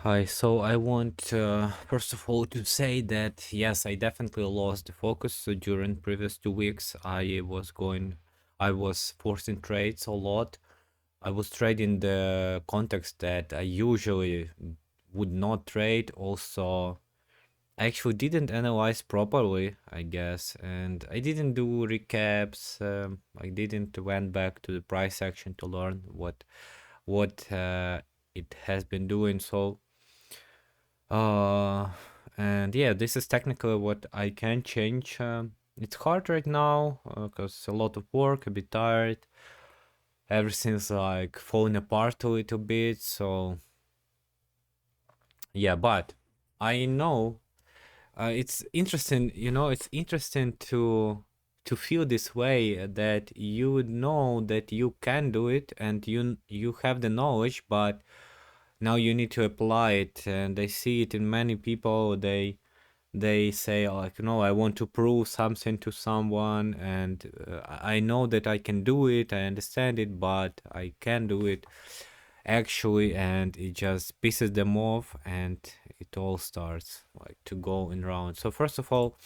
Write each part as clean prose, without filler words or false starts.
Hi, so I want first of all to say that yes, I definitely lost the focus. So during previous 2 weeks, I was forcing trades a lot. I was trading the context that I usually would not trade. Also, I actually didn't analyze properly, I guess, and I didn't do recaps. I didn't went back to the price action to learn what it has been doing. So uh, and yeah, this is technically what I can change. It's hard right now because a lot of work, a bit tired. Everything's like falling apart a little bit. So yeah, but I know it's interesting. It's interesting to feel this way that you would know that you can do it and you have the knowledge, but now you need to apply it. And I see it in many people. They say like, no, I want to prove something to someone, and I know that I can do it, I understand it, but I can't do it actually, and it just pisses them off, and it all starts like to go in rounds. So first of all,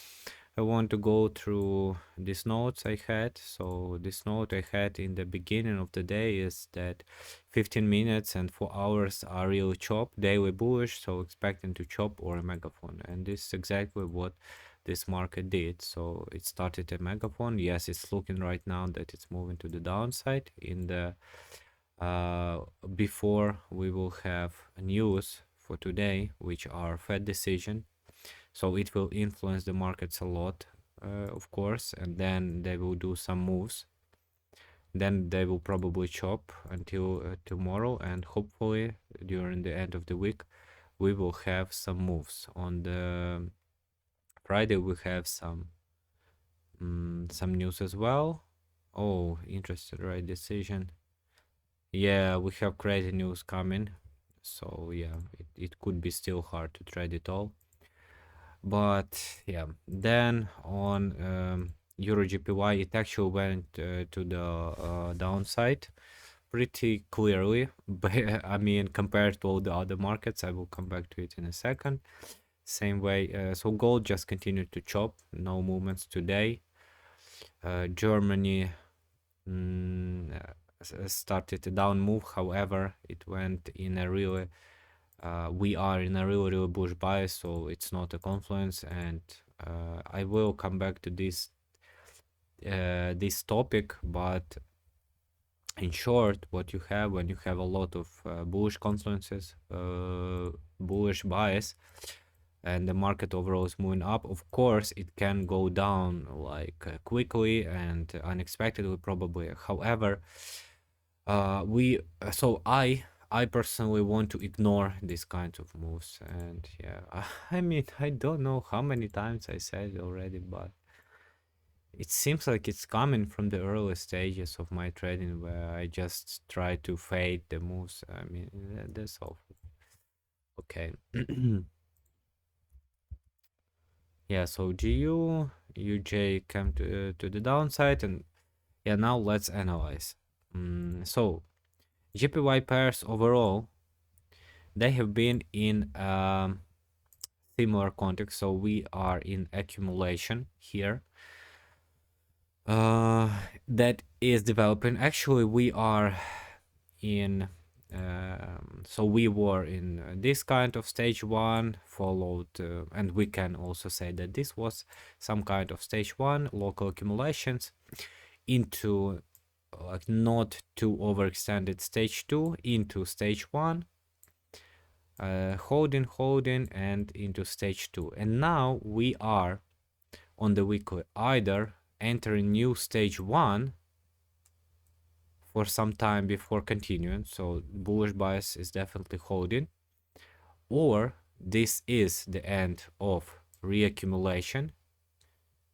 I want to go through these notes I had. So this note I had in the beginning of the day is that 15 minutes and 4 hours are really chop, daily bullish, so expecting to chop or a megaphone. And this is exactly what this market did. So it started a megaphone. Yes, it's looking right now that it's moving to the downside. In the before we will have news for today, which are Fed decision, so it will influence the markets a lot, of course, and then they will do some moves. Then they will probably chop until tomorrow, and hopefully during the end of the week we will have some moves. On the Friday we have some news as well. Oh, interesting, right? Decision. Yeah, we have crazy news coming. So yeah, it could be still hard to trade it all. But yeah, then on Euro GPY, it actually went to the downside pretty clearly. But I mean, compared to all the other markets, I will come back to it in a second. Same way, so gold just continued to chop, no movements today. Germany started a down move, however, it went in a really we are in a really bullish bias, so it's not a confluence. And I will come back to this topic, but in short, what you have when you have a lot of bullish confluences, bullish bias, and the market overall is moving up, of course it can go down like quickly and unexpectedly probably. However, we so I personally want to ignore these kinds of moves. And yeah, I mean, I don't know how many times I said it already, but it seems like it's coming from the early stages of my trading where I just try to fade the moves. I mean, that's all. Okay. Yeah, so GU, UJ came to the downside, and yeah, now let's analyze. So JPY pairs overall, they have been in similar context. So we are in accumulation here that is developing. Actually, we are in so we were in this kind of stage one, followed and we can also say that this was some kind of stage one, local accumulations, into like not too overextended stage two, into stage one, holding and into stage two. And now we are on the weekly either entering new stage one for some time before continuing, so bullish bias is definitely holding, or this is the end of reaccumulation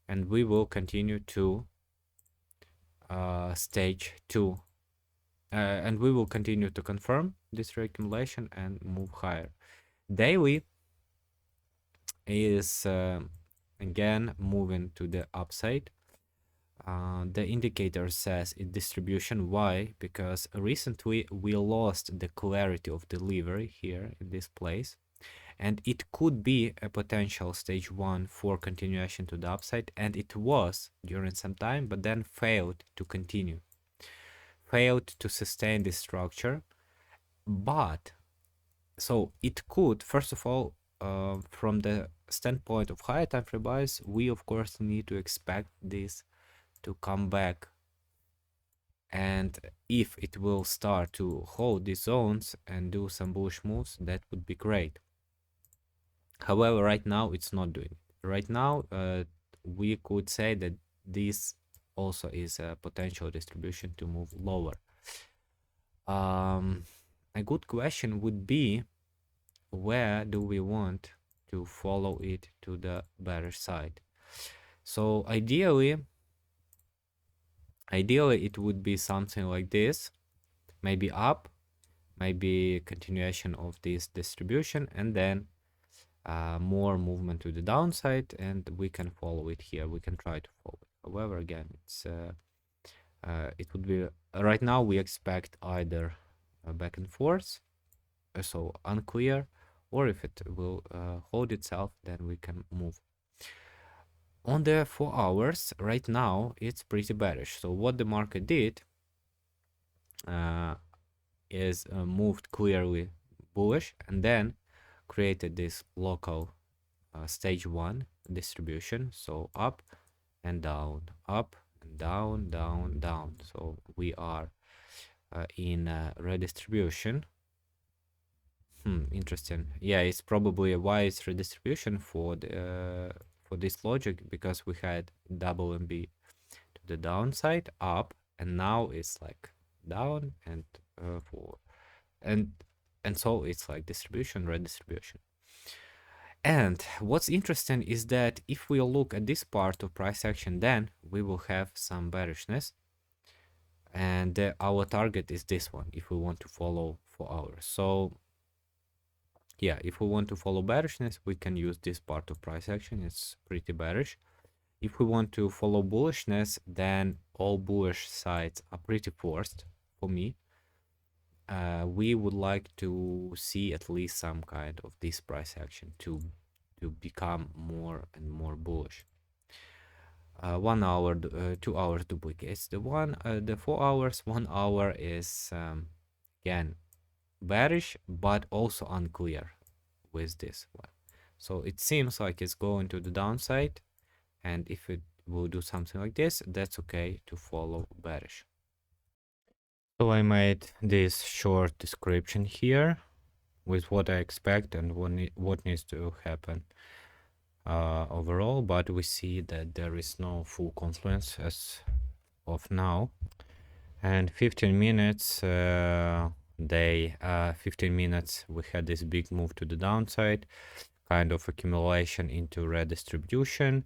and we will continue to stage two, and we will continue to confirm this reaccumulation and move higher. Daily is again moving to the upside. the indicator says it's distribution. Why? Because recently we lost the clarity of delivery here in this place, and it could be a potential stage 1 for continuation to the upside, and it was during some time, but then failed to continue, failed to sustain this structure. But so it could, first of all, from the standpoint of higher time frame buys, we of course need to expect this to come back, and if it will start to hold these zones and do some bullish moves, that would be great. However, right now it's not doing it. Right now we could say that this also is a potential distribution to move lower. A good question would be, where do we want to follow it to the bearish side? So ideally it would be something like this, maybe up, maybe continuation of this distribution, and then more movement to the downside, and we can follow it here. We can try to follow it. However, again, it would be right now we expect either back and forth, so unclear, or if it will hold itself, then we can move. On the 4 hours, right now it's pretty bearish. So what the market did is moved clearly bullish, and then created this local stage 1 distribution, so up and down, up and down, down, down. So we are in redistribution. Interesting. Yeah, it's probably a wise redistribution for the for this logic, because we had double MB to the downside, up, and now it's like down and for and so it's like distribution, redistribution. And what's interesting is that if we look at this part of price action, then we will have some bearishness, and our target is this one if we want to follow 4 hours. So yeah, if we want to follow bearishness, we can use this part of price action. It's pretty bearish. If we want to follow bullishness, then all bullish sides are pretty forced for me. We would like to see at least some kind of this price action to become more and more bullish. 1 hour, 2 hours duplicates the 4 hours. 1 hour is again bearish, but also unclear with this one. So it seems like it's going to the downside, and if it will do something like this, that's okay to follow bearish. So I made this short description here with what I expect and what needs to happen overall, but we see that there is no full confluence as of now. And 15 minutes 15 minutes we had this big move to the downside, kind of accumulation into redistribution,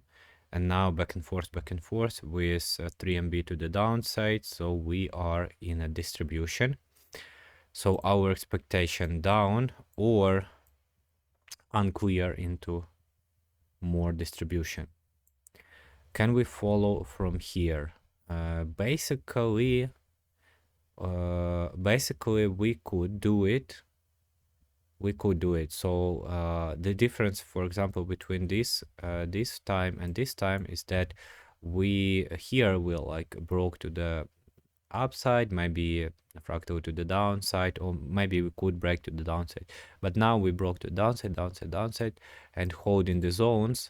and now back and forth with 3 MB to the downside. So we are in a distribution. So our expectation down or unclear into more distribution. Can we follow from here? Basically we could do it. So the difference, for example, between this time and this time is that we here will like broke to the upside, maybe a fractal to the downside, or maybe we could break to the downside, but now we broke to the downside, and holding the zones,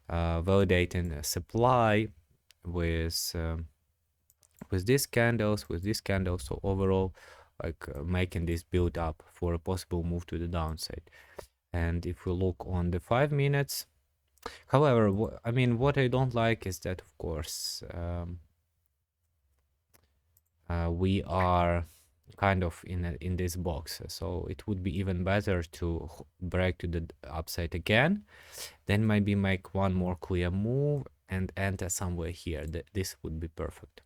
validating supply with these candles, so overall like making this build up for a possible move to the downside. And if we look on the 5 minutes, however, I mean, what I don't like is that, of course, we are kind of in this box, so it would be even better to break to the upside again, then maybe make one more clear move and enter somewhere here. This would be perfect.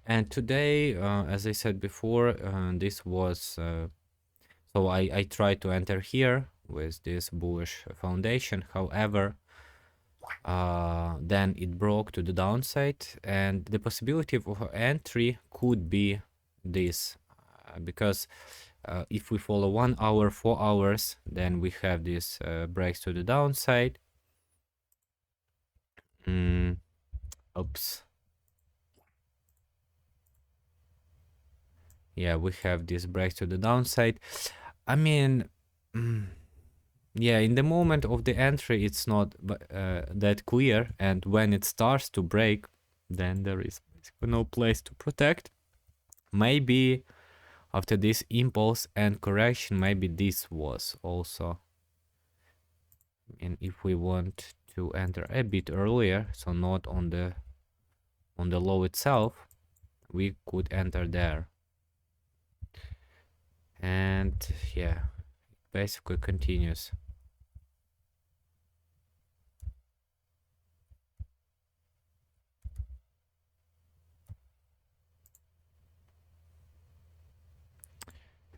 And today, as I said before, this was so I tried to enter here with this bullish foundation. However, then it broke to the downside, and the possibility of entry could be this, because if we follow 1 hour, 4 hours, then we have this breaks to the downside. Oops. Yeah, we have this breaks to the downside. I mean, yeah, in the moment of the entry, it's not that clear, and when it starts to break, then there is basically no place to protect. Maybe after this impulse and correction, maybe this was also. And if we want to enter a bit earlier, so not on the low itself, we could enter there. And yeah, basically continues.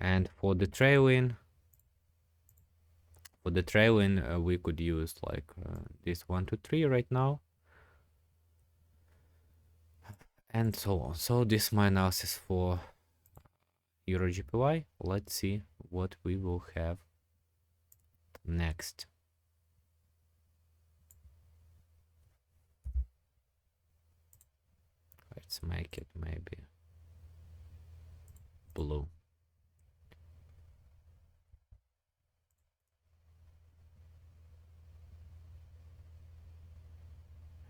And for the trailing, we could use like this 1 to 3 right now, and so on. So this is my analysis for Euro GPY. Let's see what we will have next. Let's make it maybe blue.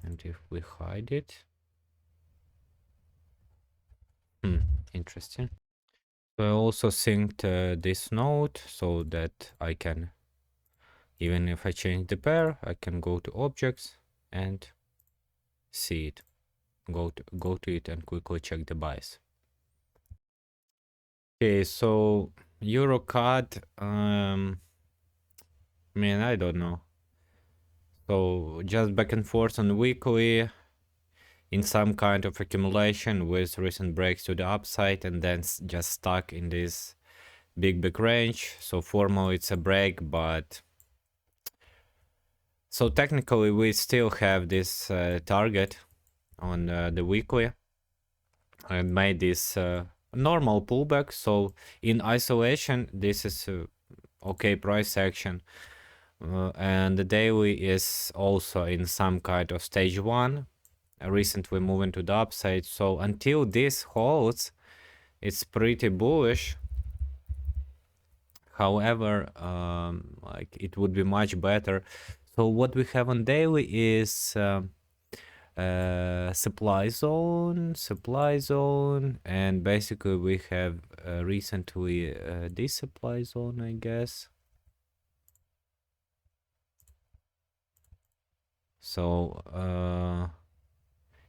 And if we hide it, interesting. So I also synced this node so that I can, even if I change the pair, I can go to objects and see it. Go to it and quickly check the buys. Okay, so EuroCAD, man, I don't know. So just back and forth on weekly in some kind of accumulation with recent breaks to the upside, and then just stuck in this big range. So formally it's a break, but so technically we still have this target on the weekly. I made this normal pullback, so in isolation this is okay price action, and the daily is also in some kind of stage 1, recently moving to the upside. So until this holds, it's pretty bullish. However, like it would be much better. So what we have on daily is supply zone, and basically we have recently this supply zone, I guess. So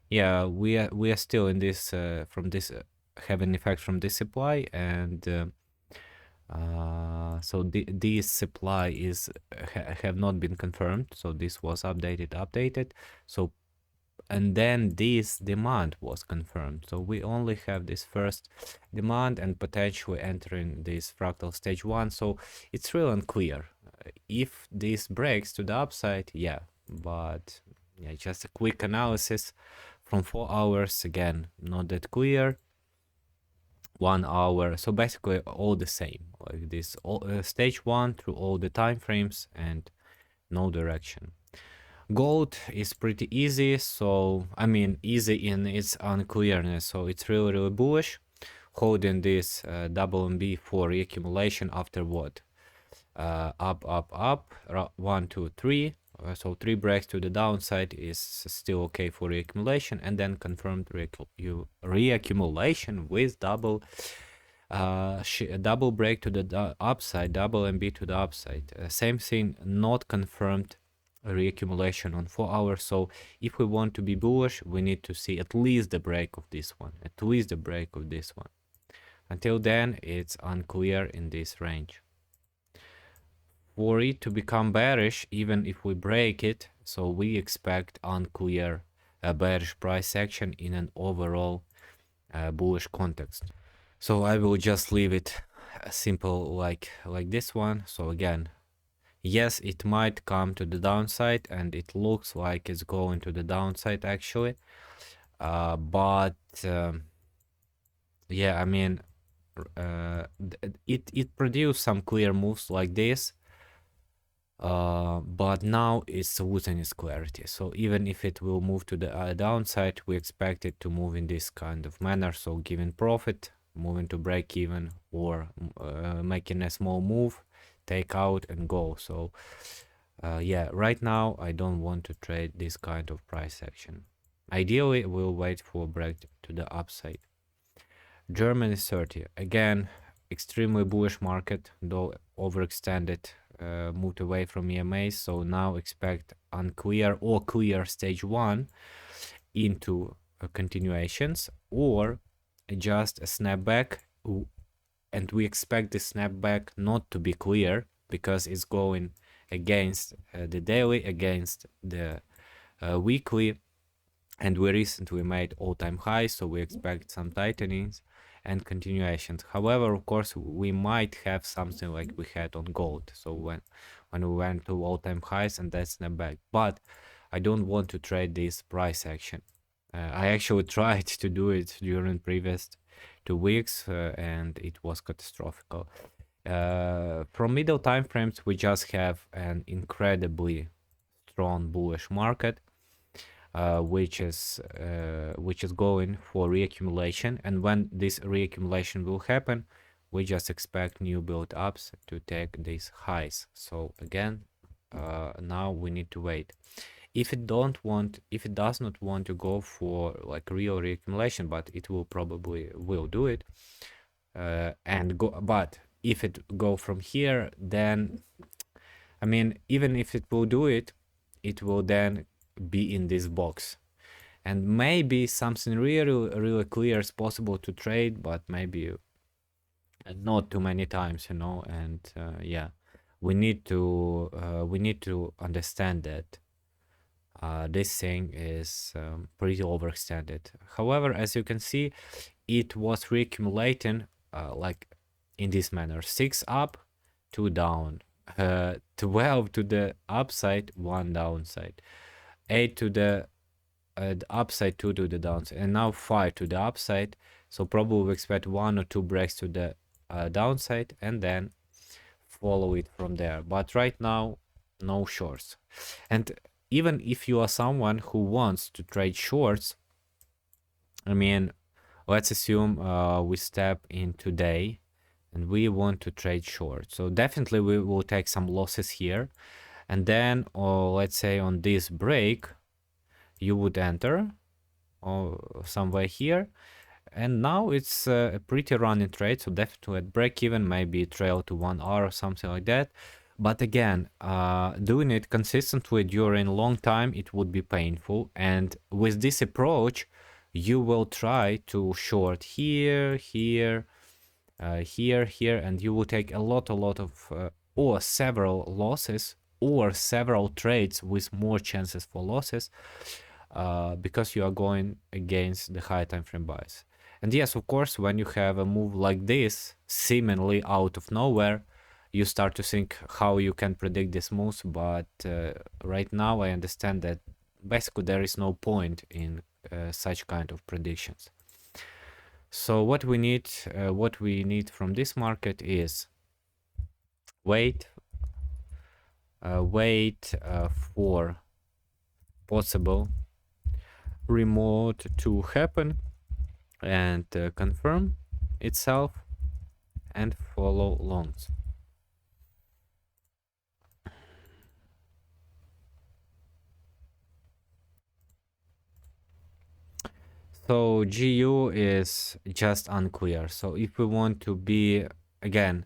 yeah, we are still in this from this having effect from this supply, and so this supply is have not been confirmed. So this was updated. So and then this demand was confirmed. So we only have this first demand and potentially entering this fractal stage 1. So it's real unclear. If this breaks to the upside, yeah, but yeah, just a quick analysis from 4 hours, again, not that clear. 1 hour, so basically all the same, like this stage 1 through all the time frames and no direction. Gold is pretty easy, so I mean easy in its unclearness, so it's really bullish, holding this double MB for reaccumulation after what? Up, 1, 2, 3. So 3 breaks to the downside is still okay for reaccumulation, and then confirmed reaccumulation with double break to the upside, double MB to the upside. Same thing, not confirmed reaccumulation on 4 hours. So if we want to be bullish, we need to see at least the break of this one, Until then, it's unclear in this range. For it to become bearish, even if we break it, so we expect unclear bearish price action in an overall bullish context. So I will just leave it simple like this one. So again, Yes, it might come to the downside, and it looks like it's going to the downside actually. But yeah, I mean, it produced some clear moves like this, but now it's losing its clarity. So even if it will move to the downside, we expect it to move in this kind of manner. So giving profit, moving to break even, or making a small move, take out and go. So yeah, right now I don't want to trade this kind of price action. Ideally, we'll wait for a break to the upside. Germany 30. Again, extremely bullish market, though overextended, moved away from EMAs. So now expect unclear or clear stage 1 into continuations, or just a snapback. And we expect the snapback not to be clear because it's going against the daily, against the weekly, and we recently made all-time highs, so we expect some tightenings and continuations. However, of course, we might have something like we had on gold, so when we went to all-time highs and that snapback. But I don't want to trade this price action. I actually tried to do it during previous 2 weeks, and it was catastrophic. From middle time frames, we just have an incredibly strong bullish market, which is going for reaccumulation, and when this reaccumulation will happen, we just expect new build ups to take these highs. So again, now we need to wait. If it does not want to go for like real reaccumulation, but it will probably will do it, and go. But if it go from here, then I mean, even if it will do it, it will then be in this box, and maybe something really clear is possible to trade, but maybe not too many times, you know. And yeah, we need to understand that this thing is pretty overextended. However, as you can see, it was reaccumulating like in this manner: 6 up, 2 down, 12 to the upside, 1 downside, 8 to the upside, 2 to the downside, and now 5 to the upside. So probably we expect 1 or 2 breaks to the downside and then follow it from there. But right now, no shorts. And even if you are someone who wants to trade shorts, I mean, let's assume we step in today and we want to trade short. So definitely we will take some losses here. And then, let's say on this break, you would enter somewhere here. And now it's a pretty running trade. So definitely at break even, maybe trail to 1 hour or something like that. But again, doing it consistently during a long time, it would be painful. And with this approach, you will try to short here, here, here, and you will take a lot of or several losses or several trades with more chances for losses, because you are going against the high time frame buys. And yes, of course, when you have a move like this, seemingly out of nowhere, you start to think how you can predict this moves. But right now I understand that basically there is no point in such kind of predictions. So what we need from this market is wait for possible remote to happen and confirm itself and follow longs. So GU is just unclear. So if we want to be, again,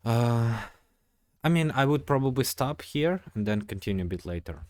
I mean, I would probably stop here and then continue a bit later.